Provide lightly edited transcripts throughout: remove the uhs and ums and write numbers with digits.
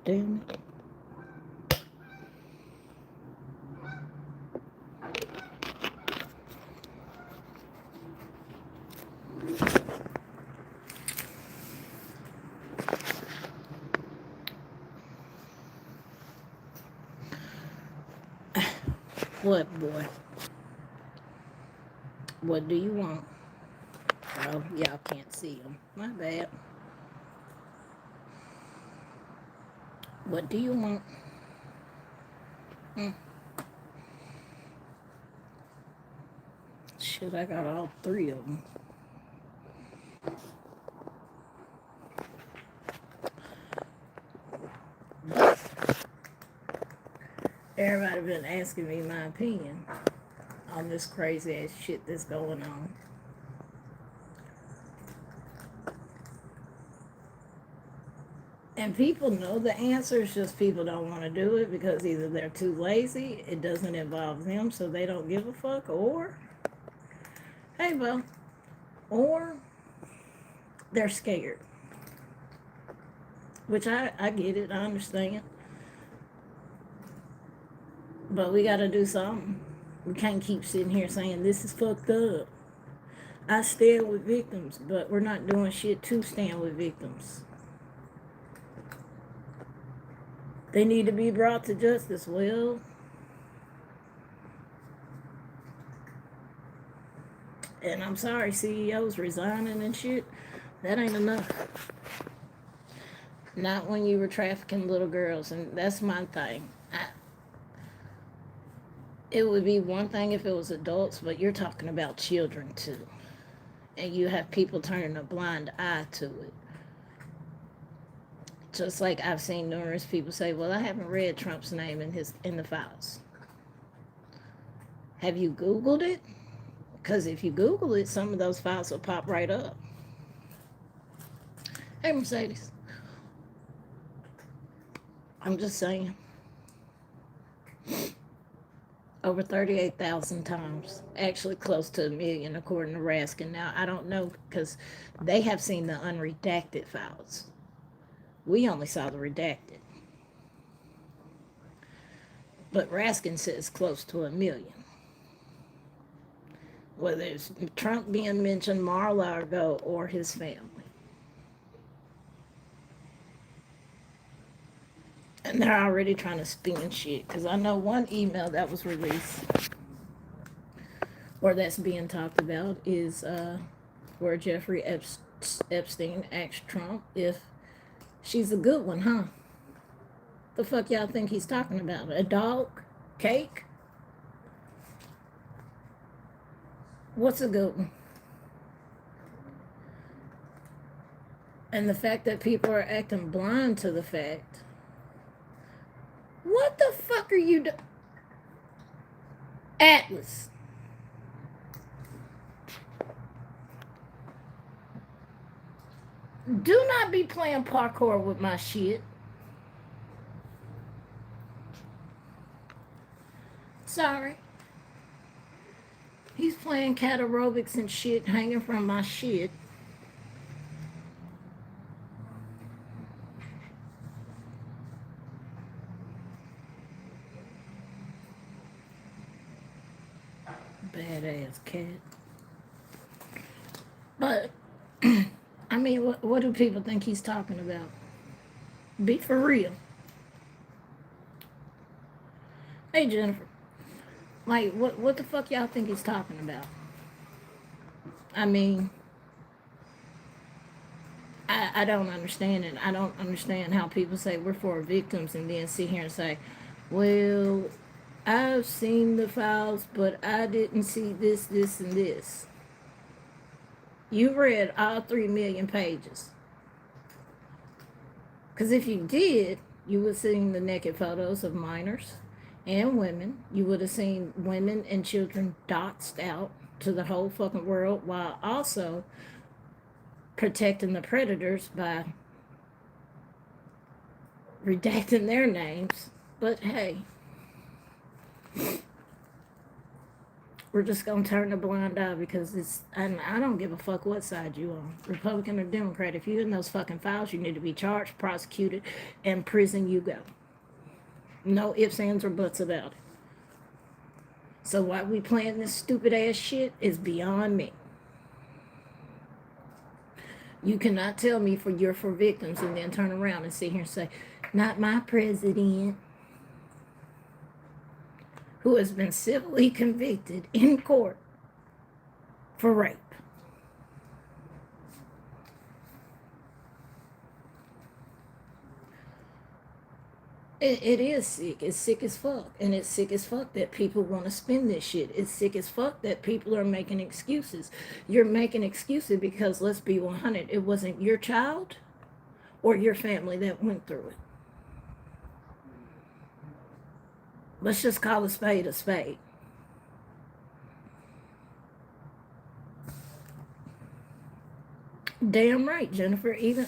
Damn it. What, boy? What do you want? Oh, y'all can't see him. My bad. What do you want? Hmm. Shit, I got all three of them. Everybody been asking me my opinion on this crazy ass shit that's going on. And people know the answer, it's just people don't want to do it because either they're too lazy, it doesn't involve them, so they don't give a fuck, or, hey, well, or they're scared. Which I get it, I understand. But we got to do something. We can't keep sitting here saying this is fucked up. I stand with victims, but we're not doing shit to stand with victims. They need to be brought to justice. Well, and I'm sorry, CEOs resigning and shit, that ain't enough. Not when you were trafficking little girls, and that's my thing. It would be one thing if it was adults, but you're talking about children too. And you have people turning a blind eye to it. Just like I've seen numerous people say, well, I haven't read Trump's name in the files. Have you Googled it? Because if you Google it, some of those files will pop right up. Hey, Mercedes. I'm just saying. Over 38,000 times. Actually, close to 1,000,000, according to Raskin. Now, I don't know because they have seen the unredacted files. We only saw the redacted. But Raskin says close to 1,000,000. Whether it's Trump being mentioned, Mar-a-Lago, or his family. And they're already trying to spin shit. Because I know one email that was released, or that's being talked about, is where Jeffrey Epstein asked Trump if she's a good one, huh? The fuck y'all think he's talking about? A dog? Cake? What's a good one? And the fact that people are acting blind to the fact. What the fuck are you doing? Atlas. Do not be playing parkour with my shit. Sorry. He's playing cat aerobics and shit hanging from my shit. Badass cat. But, I mean, what do people think he's talking about? Be for real. Hey, Jennifer. Like, what the fuck y'all think he's talking about? I mean, I don't understand it. I don't understand how people say we're for victims and then sit here and say, well, I've seen the files, but I didn't see this, this, and this. You read all 3,000,000 pages. Because if you did, you would have seen the naked photos of minors and women. You would have seen women and children doxed out to the whole fucking world while also protecting the predators by redacting their names. But hey, We're just gonna turn a blind eye because and I don't give a fuck what side you on, Republican or Democrat. If you're in those fucking files, you need to be charged, prosecuted, and prison you go. No ifs, ands, or buts about it. So why we playing this stupid ass shit is beyond me. You cannot tell me you're for victims and then turn around and sit here and say, not my president, who has been civilly convicted in court for rape. It is sick. It's sick as fuck. And it's sick as fuck that people want to spend this shit. It's sick as fuck that people are making excuses. You're making excuses because, let's be 100, it wasn't your child or your family that went through it. Let's just call a spade a spade. Damn right, Jennifer. Even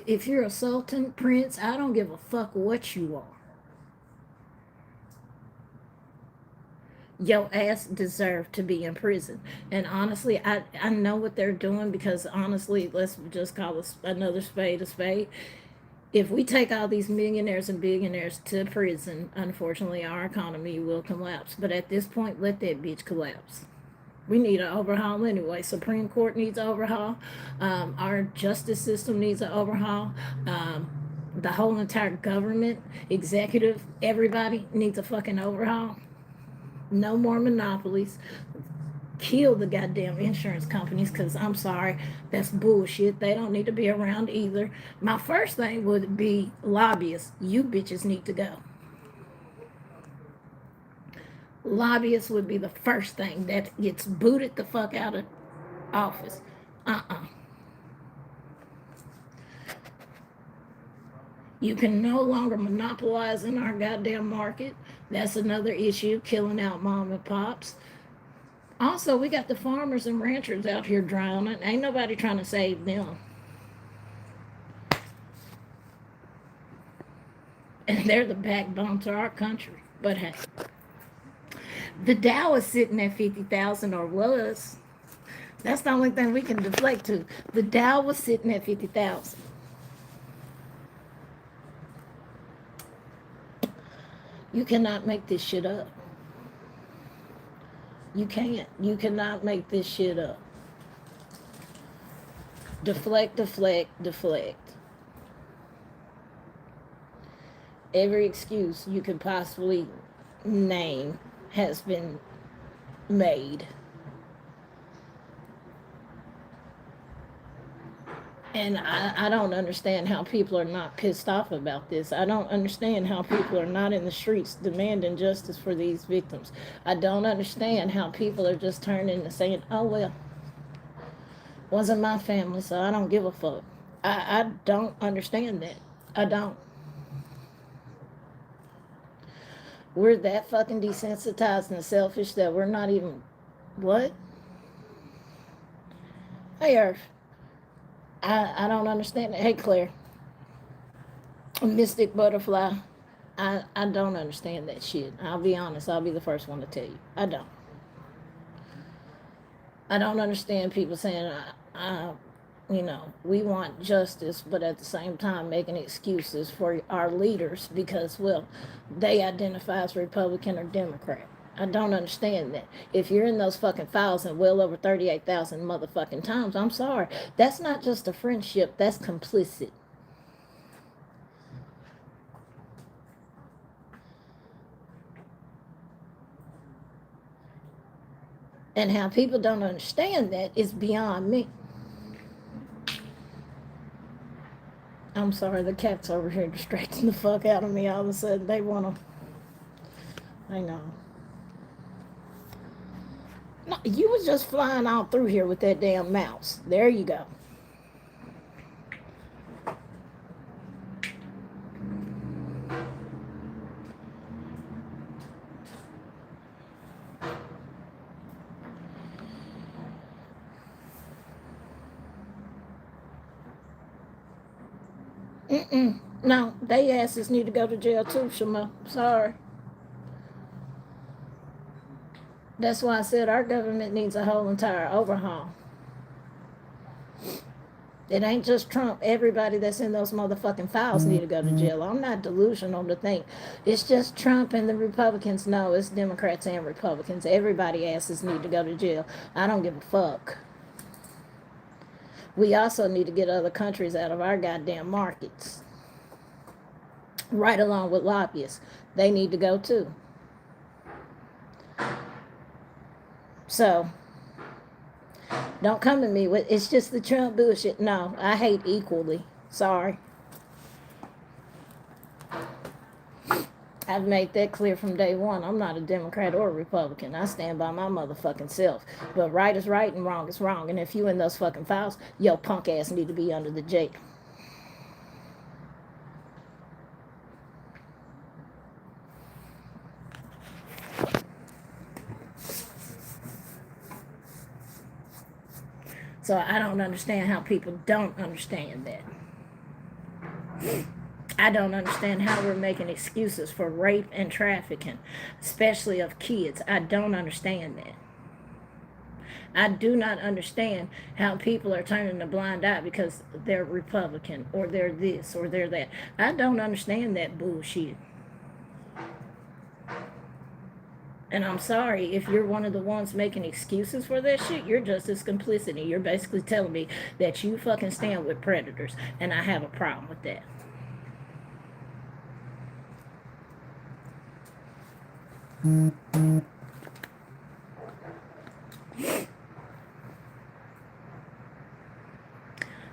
if you're a sultan, prince, I don't give a fuck what you are. Your ass deserved to be in prison. And honestly, I know what they're doing because honestly, let's just call another spade a spade. If we take all these millionaires and billionaires to prison, unfortunately, our economy will collapse. But at this point, let that bitch collapse. We need an overhaul anyway. Supreme Court needs an overhaul. Our justice system needs an overhaul. The whole entire government, executive, everybody needs a fucking overhaul. No more monopolies. Kill the goddamn insurance companies because I'm sorry, that's bullshit. They don't need to be around either. My first thing would be lobbyists. You bitches need to go. Lobbyists would be the first thing that gets booted the fuck out of office. You can no longer monopolize in our goddamn market. That's another issue, killing out mom and pops. Also, we got the farmers and ranchers out here drowning. Ain't nobody trying to save them. And they're the backbone to our country. But hey, the Dow is sitting at 50,000 or was. That's the only thing we can deflect to. The Dow was sitting at 50,000. You cannot make this shit up. You can't. You cannot make this shit up. Deflect, deflect, deflect. Every excuse you can possibly name has been made. And I don't understand how people are not pissed off about this. I don't understand how people are not in the streets demanding justice for these victims. I don't understand how people are just turning and saying, oh, well, wasn't my family, so I don't give a fuck. I don't understand that. I don't. We're that fucking desensitized and selfish that we're not even, what? Hey, Earth. I don't understand it. Hey, Claire. Mystic Butterfly. I don't understand that shit. I'll be honest. I'll be the first one to tell you. I don't. I don't understand people saying, we want justice, but at the same time making excuses for our leaders because, well, they identify as Republican or Democrat. I don't understand that. If you're in those fucking files and well over 38,000 motherfucking times, I'm sorry. That's not just a friendship. That's complicit. And how people don't understand that is beyond me. I'm sorry, the cat's over here distracting the fuck out of me. All of a sudden, they want to... I know. No, you was just flying all through here with that damn mouse. There you go. No, they asses need to go to jail too, Shema. Sorry. That's why I said our government needs a whole entire overhaul. It ain't just Trump. Everybody that's in those motherfucking files need to go to jail. I'm not delusional to think it's just Trump and the Republicans. No, it's Democrats and Republicans. Everybody asses need to go to jail. I don't give a fuck. We also need to get other countries out of our goddamn markets. Right along with lobbyists. They need to go too. So, don't come to me with, it's just the Trump bullshit. No, I hate equally. Sorry. I've made that clear from day one. I'm not a Democrat or a Republican. I stand by my motherfucking self. But right is right and wrong is wrong. And if you in those fucking files, yo punk ass need to be under the jail. So I don't understand how people don't understand that. I don't understand how we're making excuses for rape and trafficking, especially of kids. I don't understand that. I do not understand how people are turning a blind eye because they're Republican or they're this or they're that. I don't understand that bullshit. And I'm sorry, if you're one of the ones making excuses for that shit, you're just as complicity. You're basically telling me that you fucking stand with predators, and I have a problem with that.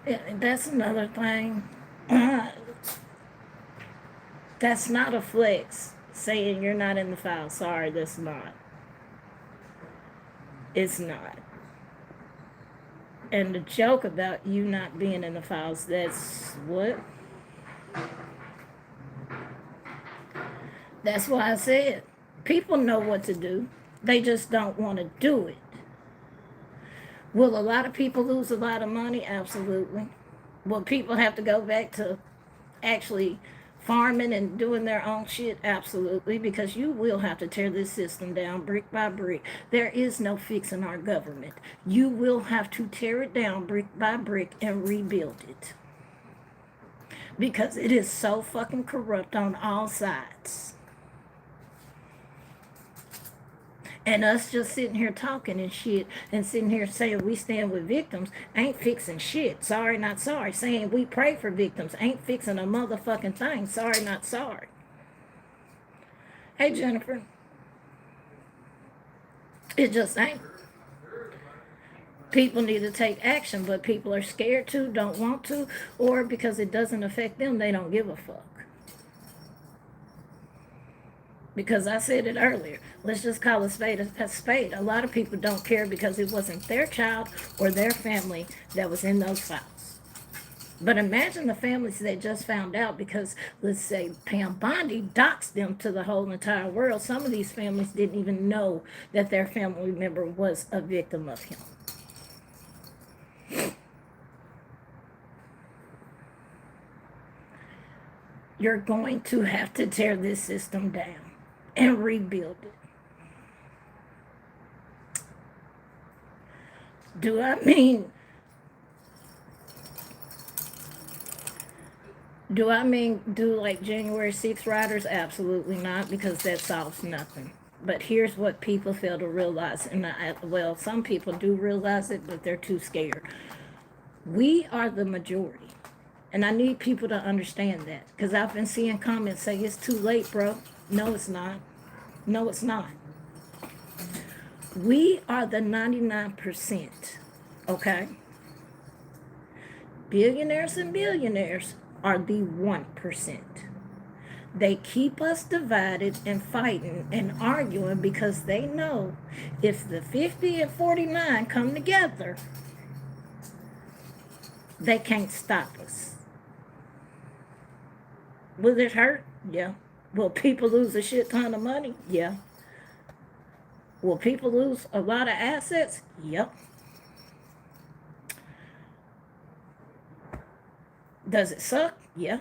Yeah, that's another thing. That's not a flex saying you're not in the file. Sorry, that's not. It's not. And the joke about you not being in the files, that's what? That's why I said people know what to do. They just don't want to do it. Will a lot of people lose a lot of money? Absolutely. Will people have to go back to actually farming and doing their own shit? Absolutely, because you will have to tear this system down brick by brick. There is no fixing our government. You will have to tear it down brick by brick and rebuild it. Because it is so fucking corrupt on all sides. And us just sitting here talking and shit and sitting here saying we stand with victims ain't fixing shit. Sorry, not sorry. Saying we pray for victims ain't fixing a motherfucking thing. Sorry, not sorry. Hey, Jennifer. It just ain't. People need to take action, but people are scared to, don't want to, or because it doesn't affect them, they don't give a fuck. Because I said it earlier, let's just call a spade a spade. A lot of people don't care because it wasn't their child or their family that was in those files. But imagine the families that just found out because, let's say, Pam Bondi doxed them to the whole entire world. Some of these families didn't even know that their family member was a victim of him. You're going to have to tear this system down and rebuild it. Do I mean do like January 6th riders? Absolutely not, because that solves nothing. But here's what people fail to realize, and well, some people do realize it, but they're too scared. We are the majority. And I need people to understand that, because I've been seeing comments say, it's too late, bro. No, it's not. No, it's not. We are the 99%, okay? Billionaires and billionaires are the 1%. They keep us divided and fighting and arguing because they know if the 50 and 49 come together, they can't stop us. Will it hurt? Yeah. Will people lose a shit ton of money? Yeah. Will people lose a lot of assets? Yep. Does it suck? Yeah.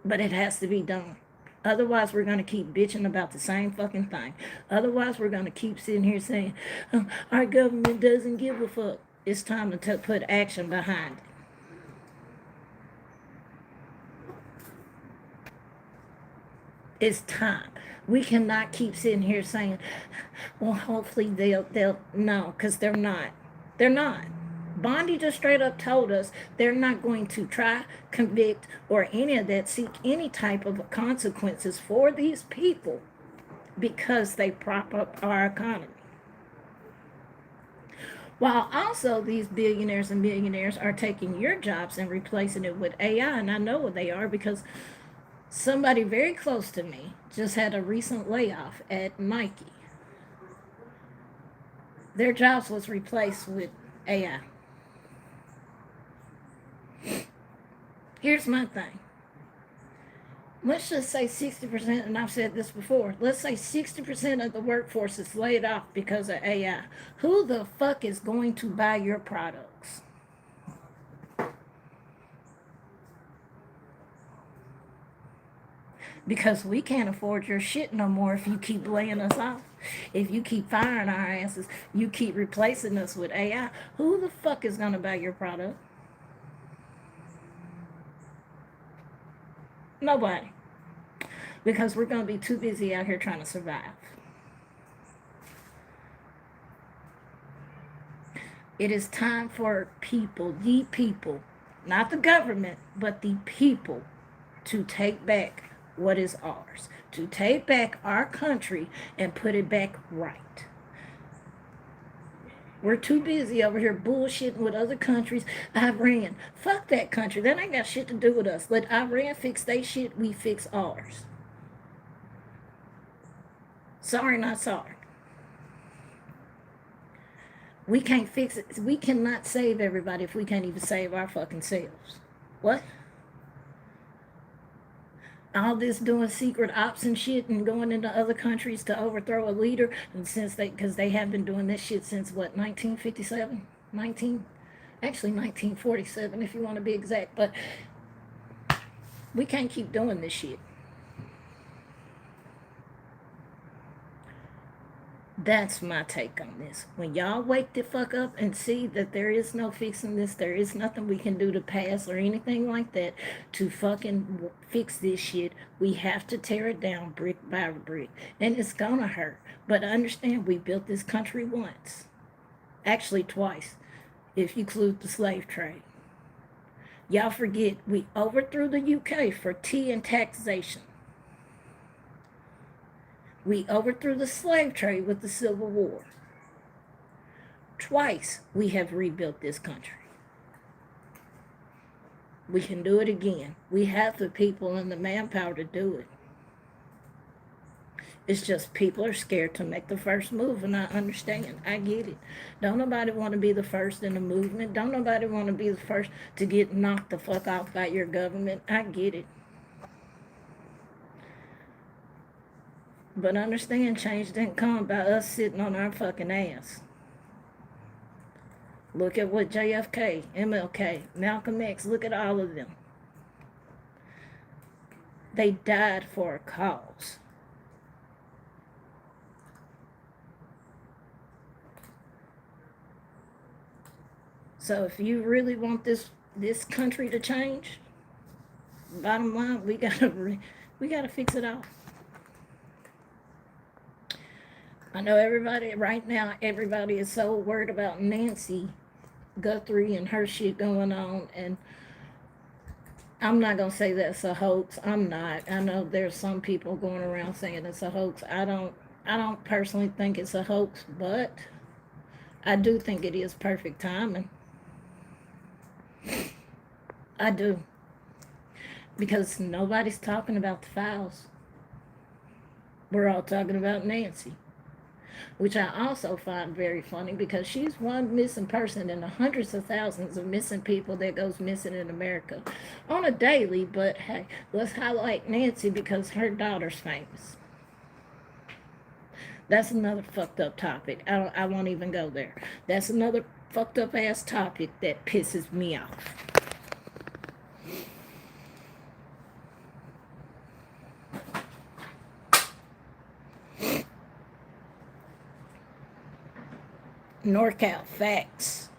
But it has to be done. Otherwise, we're going to keep bitching about the same fucking thing. Otherwise, we're going to keep sitting here saying, oh, our government doesn't give a fuck. It's time to put action behind it. It's time. We cannot keep sitting here saying, well, hopefully they'll no, because they're not. They're not. Bondi just straight up told us they're not going to try, convict, or any of that, seek any type of consequences for these people because they prop up our economy. While also these billionaires and millionaires are taking your jobs and replacing it with AI, and I know what they are because somebody very close to me just had a recent layoff at Nike. Their jobs was replaced with AI. Here's my thing. Let's just say 60%, and I've said this before, let's say 60% of the workforce is laid off because of AI. Who the fuck is going to buy your products? Because we can't afford your shit no more if you keep laying us off. If you keep firing our asses, you keep replacing us with AI. Who the fuck is going to buy your product? Nobody. Because we're going to be too busy out here trying to survive. It is time for people, the people, not the government, but the people, to take back what is ours, to take back our country and put it back right. We're too busy over here bullshitting with other countries. Iran, fuck that country. That ain't got shit to do with us. Let Iran fix their shit, we fix ours. Sorry, not sorry. We can't fix it. We cannot save everybody if we can't even save our fucking selves. What? All this doing secret ops and shit and going into other countries to overthrow a leader, and because they have been doing this shit since what, 1957? 1947 if you want to be exact, but we can't keep doing this shit. That's my take on this. When y'all wake the fuck up and see that there is no fixing this, there is nothing we can do to pass or anything like that to fucking fix this shit, we have to tear it down brick by brick. And it's gonna hurt. But understand, we built this country once. Actually, twice, if you include the slave trade. Y'all forget, we overthrew the UK for tea and taxation. We overthrew the slave trade with the Civil War. Twice we have rebuilt this country. We can do it again. We have the people and the manpower to do it. It's just people are scared to make the first move, and I understand. I get it. Don't nobody want to be the first in the movement. Don't nobody want to be the first to get knocked the fuck off by your government. I get it. But understand, change didn't come by us sitting on our fucking ass. Look at what JFK, MLK, Malcolm X, look at all of them. They died for a cause. So if you really want this country to change, bottom line, we gotta fix it all. I know everybody right now, everybody is so worried about Nancy Guthrie and her shit going on, and I'm not gonna say that's a hoax. I'm not. I know there's some people going around saying it's a hoax. I don't personally think it's a hoax, but I do think it is perfect timing. I do. Because nobody's talking about the files. We're all talking about Nancy, which I also find very funny because she's one missing person in the hundreds of thousands of missing people that goes missing in America on a daily. But hey, let's highlight Nancy because her daughter's famous. That's another fucked up topic. I won't even go there. That's another fucked up ass topic that pisses me off. NorCal, facts.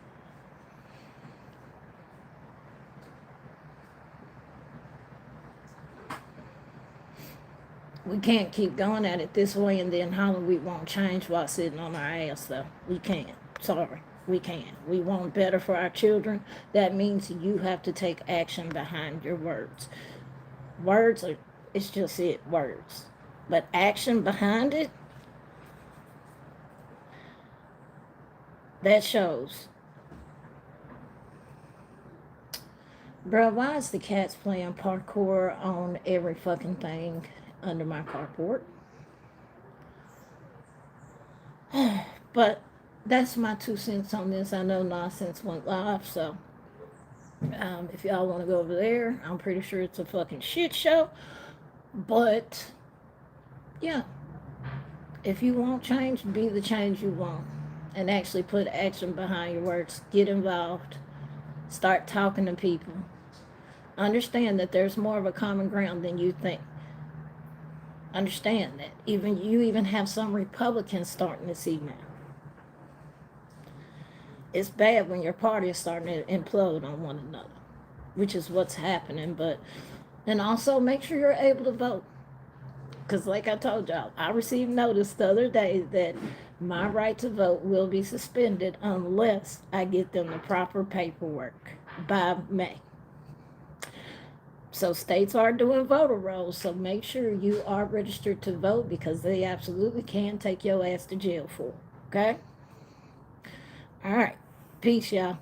We can't keep going at it this way and then holler we won't change while sitting on our ass, though. We can't. Sorry. We can't. We want better for our children. That means you have to take action behind your words. Words are, it's just it, words. But action behind it, that shows. Bro, why is the cats playing parkour on every fucking thing under my carport? But that's my 2 cents on this. I know Nonsense went live, so if y'all want to go over there, I'm pretty sure it's a fucking shit show. But yeah, if you want change, be the change you want. And actually put action behind your words. Get involved. Start talking to people. Understand that there's more of a common ground than you think. Understand that. You even have some Republicans starting to see now. It's bad when your party is starting to implode on one another, which is what's happening. And also make sure you're able to vote. Because like I told y'all, I received notice the other day that my right to vote will be suspended unless I get them the proper paperwork by May. So states are doing voter rolls, so make sure you are registered to vote because they absolutely can take your ass to jail for it, okay? All right. Peace, y'all.